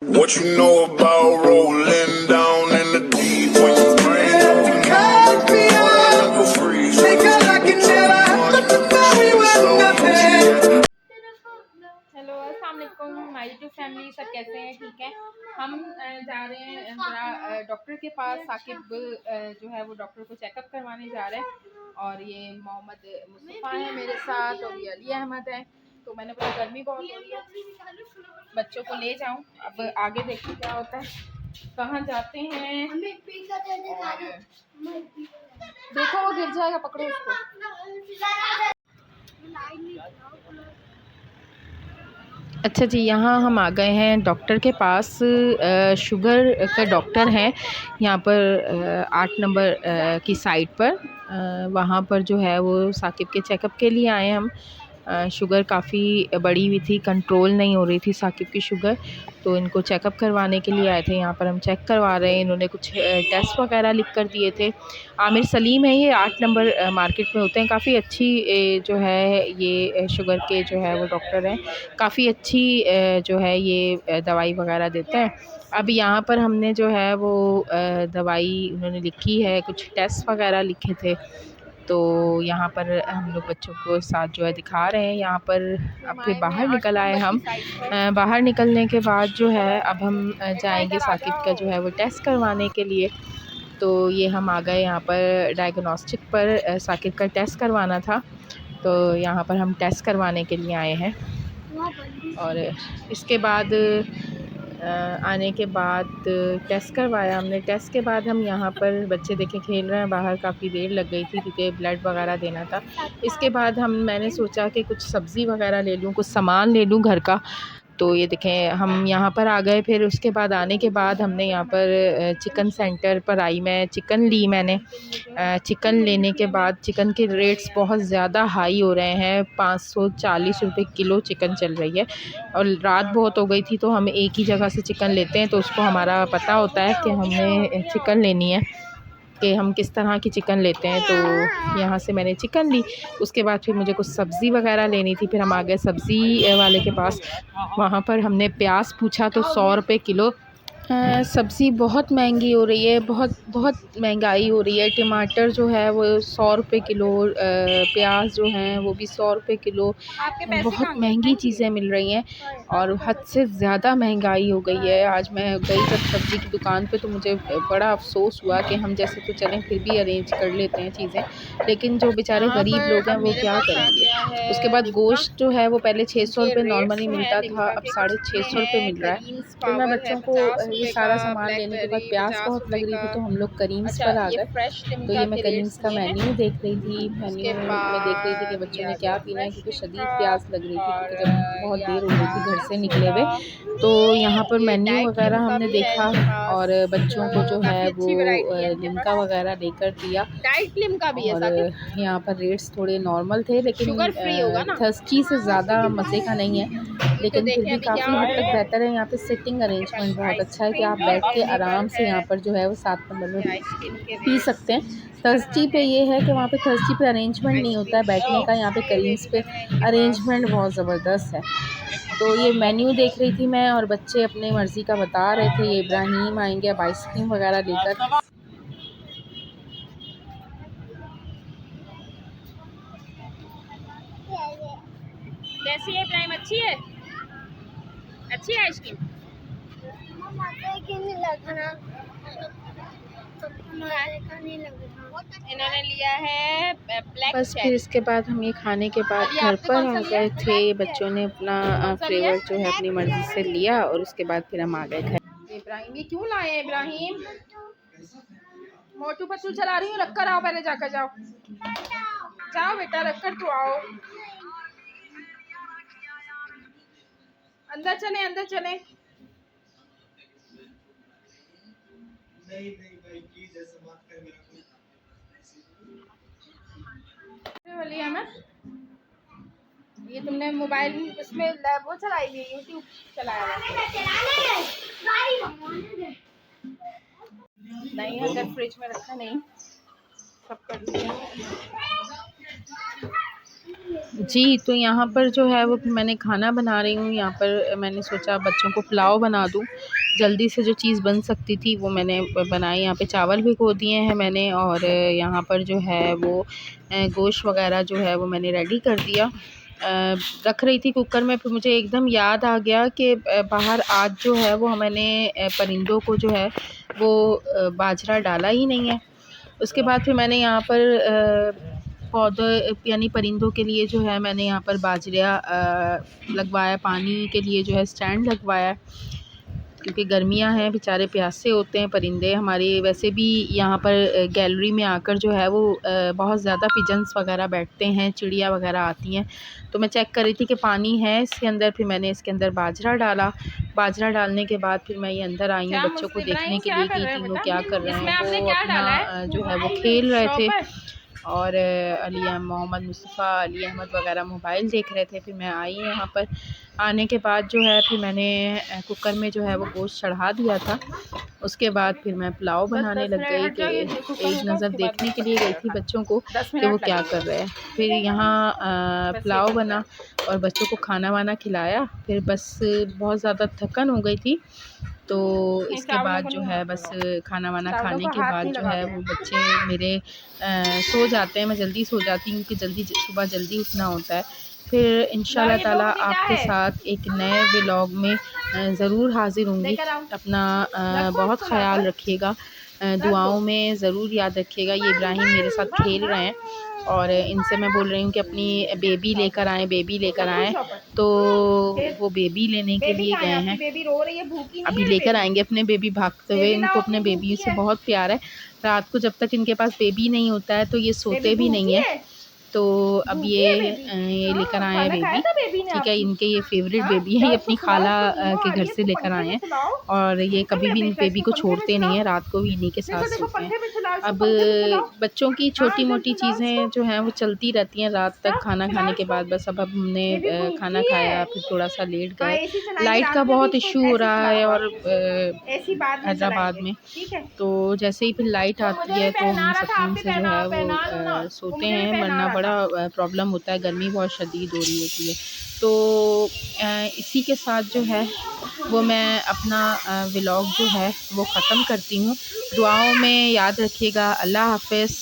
What you know about rolling down in the deep when your brain don't know freeze. Hello अस्सलाम वालेकुम my YouTube family, सब कैसे हैं? ठीक है। हम जा रहे हैं ज़रा डॉक्टर के पास। साकिब जो है वो डॉक्टर को चेकअप करवाने जा रहे हैं। और ये मोहम्मद मुस्तफ़ा है मेरे साथ और ये अली अहमद है। तो मैंने बोला गर्मी बहुत हो रही है, बच्चों को ले जाऊं। अब आगे देखते क्या होता है, कहाँ जाते हैं। देखो वो गिर जाएगा, पकड़ो उसको। अच्छा जी, यहाँ हम आ गए हैं डॉक्टर के पास। शुगर का डॉक्टर हैं यहाँ पर 8 नंबर की साइड पर। वहाँ पर जो है वो साकिब के चेकअप के लिए आए हम। शुगर काफ़ी बढ़ी हुई थी, कंट्रोल नहीं हो रही थी साकिब की शुगर, तो इनको चेकअप करवाने के लिए आए थे। यहाँ पर हम चेक करवा रहे हैं। इन्होंने कुछ टेस्ट वगैरह लिख कर दिए थे। आमिर सलीम है ये, 8 नंबर मार्केट में होते हैं। काफ़ी अच्छी जो है ये शुगर के जो है वो डॉक्टर हैं। काफ़ी अच्छी जो है ये दवाई वगैरह देते हैं। अब यहाँ पर हमने जो है वो दवाई उन्होंने लिखी है, कुछ टेस्ट वगैरह लिखे थे, तो यहाँ पर हम लोग बच्चों को साथ जो है दिखा रहे हैं। यहाँ पर अब फिर बाहर निकल आए हम। बाहर निकलने के बाद जो है अब हम जाएंगे साकिब का जो है वो टेस्ट करवाने के लिए। तो ये हम आ गए यहाँ पर डायग्नोस्टिक पर। साकिब का टेस्ट करवाना था, तो यहाँ पर हम टेस्ट करवाने के लिए आए हैं। और इसके बाद आने के बाद टेस्ट करवाया हमने। टेस्ट के बाद हम यहाँ पर बच्चे देखें खेल रहे हैं बाहर। काफ़ी देर लग गई थी क्योंकि ब्लड वगैरह देना था। इसके बाद मैंने सोचा कि कुछ सब्ज़ी वगैरह ले लूँ, कुछ सामान ले लूँ घर का। तो ये देखें हम यहाँ पर आ गए। फिर उसके बाद आने के बाद हमने यहाँ पर चिकन सेंटर पर आई। मैं चिकन ली मैंने। चिकन लेने के बाद चिकन के रेट्स बहुत ज़्यादा हाई हो रहे हैं। 540 रुपये किलो चिकन चल रही है। और रात बहुत हो गई थी, तो हम एक ही जगह से चिकन लेते हैं, तो उसको हमारा पता होता है कि हमने चिकन लेनी है, कि हम किस तरह की चिकन लेते हैं। तो यहाँ से मैंने चिकन ली। उसके बाद फिर मुझे कुछ सब्ज़ी वगैरह लेनी थी। फिर हम आ गए सब्ज़ी वाले के पास। वहाँ पर हमने प्याज पूछा तो 100 रुपये किलो। सब्ज़ी बहुत महंगी हो रही है, बहुत बहुत महंगाई हो रही है। टमाटर जो है वो 100 रुपये किलो, प्याज जो हैं वो भी 100 रुपये किलो। बहुत महंगी चीज़ें मिल रही हैं और हद से ज़्यादा महंगाई हो गई है। आज मैं गई जब सब्ज़ी की दुकान पे, तो मुझे बड़ा अफसोस हुआ कि हम जैसे तो चलें फिर भी अरेंज कर लेते हैं चीज़ें, लेकिन जो बेचारे गरीब लोग हैं वो क्या करेंगे। उसके बाद गोश्त जो है वो पहले 600 रुपये नॉर्मली मिलता था, अब 650 रुपये मिल रहा है। तो मैं बच्चों को ये सारा सामान लेने के बाद प्यास बहुत लग रही थी, तो हम लोग करीम्स पर आ गए। तो ये मैं करीम्स का मेन्यू देख रही थी। मेन्यू में देख रही थी कि बच्चों ने क्या पीना है, क्योंकि शदीद प्यास लग रही थी, क्योंकि जब बहुत देर हो गई थी घर से निकले हुए। तो यहाँ पर मेन्यू वगैरह हमने देखा और बच्चों को जो है वो लिम्का वगैरह लेकर दिया। डाइट लिम्का भी है। और यहाँ पर रेट्स थोड़े नॉर्मल थे, लेकिन थर्स्टी से ज़्यादा मज़े का नहीं है, लेकिन फिर भी काफ़ी हद तक बेहतर है। यहाँ पे सिटिंग अरेंजमेंट बहुत अच्छा है कि आप बैठ के आराम से यहाँ पर जो है वो 7 नंबर में पी सकते हैं। थर्स्टी पे ये है कि वहाँ पे थर्स्टी पे अरेंजमेंट नहीं होता है बैठने का। यहाँ पे करीम्स पे अरेंजमेंट बहुत ज़बरदस्त है। तो ये मेन्यू देख रही थी मैं, और बच्चे अपने मर्ज़ी का बता रहे थे। ये इब्राहिम आएंगे अब आइसक्रीम वगैरह लेकर। कैसी है इब्राहिम? अच्छी है, अच्छी है आइसक्रीम। इन्होंने लिया है ब्लैक। बस फिर इसके बाद हम ये खाने के बाद घर पर आ गए थे। बच्चों ने अपना फ्लेवर जो है अपनी मर्ज़ी से लिया, और उसके बाद फिर हम आ गए घर। इब्राहिम ये क्यों लाए हैं? इब्राहिम मोटू पतलू चला रही हूँ, रख कर आओ, पहले जाकर जाओ। जाओ बेटा, रख कर तो आओ। अंदर चले, अंदर चले। ये तुमने मोबाइल उसमें वो चलाई हुई, यूट्यूब चलाया नहीं? अंदर फ्रिज में रखा नहीं, सब कर लिया। जी, तो यहाँ पर जो है वो मैंने खाना बना रही हूँ। यहाँ पर मैंने सोचा बच्चों को पुलाव बना दूँ। जल्दी से जो चीज़ बन सकती थी वो मैंने बनाई। यहाँ पे चावल भिगो दिए हैं मैंने, और यहाँ पर जो है वो गोश्त वग़ैरह जो है वो मैंने रेडी कर दिया। रख रही थी कुकर में, फिर मुझे एकदम याद आ गया कि बाहर आज जो है वो मैंने परिंदों को जो है वो बाजरा डाला ही नहीं है। उसके बाद फिर मैंने यहाँ पर पौधे यानी परिंदों के लिए जो है मैंने यहाँ पर बाजरा लगवाया, पानी के लिए जो है स्टैंड लगवाया, क्योंकि गर्मियाँ हैं, बेचारे प्यासे होते हैं परिंदे हमारे। वैसे भी यहाँ पर गैलरी में आकर जो है वो बहुत ज़्यादा पिजन्स वगैरह बैठते हैं, चिड़िया वगैरह आती हैं। तो मैं चेक कर रही थी कि पानी है इसके अंदर, फिर मैंने इसके अंदर बाजरा डाला। बाजरा डालने के बाद फिर मैं ये अंदर आई हूँ बच्चों को देखने के लिए कि तीनों क्या कर रहे हैं। वो अपना जो है वो खेल रहे थे, और मोहम्मद मुस्तफ़ा, अली अहमद वगैरह मोबाइल देख रहे थे। फिर मैं आई यहाँ पर, आने के बाद जो है फिर मैंने कुकर में जो है वो गोश्त चढ़ा दिया था। उसके बाद फिर मैं पुलाव बनाने लग गई कि एक नज़र देखने के लिए गई थी बच्चों को कि वो क्या कर रहे हैं। फिर यहाँ पुलाव बना और बच्चों को खाना वाना खिलाया। फिर बस बहुत ज़्यादा थकन हो गई थी, तो इसके बाद जो है बस खाना वाना खाने के बाद जो है वो बच्चे मेरे सो जाते हैं। मैं जल्दी सो जाती हूँ क्योंकि जल्दी सुबह जल्दी उठना होता है। फिर इंशाल्लाह ताला आपके साथ एक नए व्लॉग में ज़रूर हाज़िर होंगी। अपना बहुत ख़्याल रखिएगा, दुआओं में ज़रूर याद रखिएगा। ये इब्राहिम मेरे साथ खेल रहे हैं और इनसे मैं बोल रही हूँ कि अपनी बेबी लेकर आएँ, बेबी लेकर आएँ। तो वो बेबी लेने के लिए गए हैं। बेबी रो रही है, भूखी नहीं अभी है लेकर बेबी। आएँगे अपने बेबी भागते हुए। इनको अपने बेबी से बहुत प्यार है। रात को जब तक इनके पास बेबी नहीं होता है तो ये सोते भी नहीं है। तो अब ये लेकर आए हैं बेबी, ठीक है। इनके ये फेवरेट बेबी है, ये अपनी खाला के घर से लेकर आए हैं, और ये कभी भी इन बेबी को छोड़ते नहीं हैं, रात को भी इन्हीं के साथ सोते हैं। अब बच्चों की छोटी मोटी चीज़ें जो हैं वो चलती रहती हैं रात तक खाना खाने के बाद। बस अब हमने खाना खाया, फिर थोड़ा सा लेट गए। लाइट का बहुत इशू हो रहा है और हैदराबाद में, तो जैसे ही फिर लाइट आती है तो हम सुकून से जो है वो सोते हैं, वरना बड़ा प्रॉब्लम होता है, गर्मी बहुत शदीद हो रही होती है। तो इसी के साथ जो है वो मैं अपना व्लॉग जो है वो ख़त्म करती हूँ। दुआओं में याद रखिएगा। अल्लाह हाफ़िज़।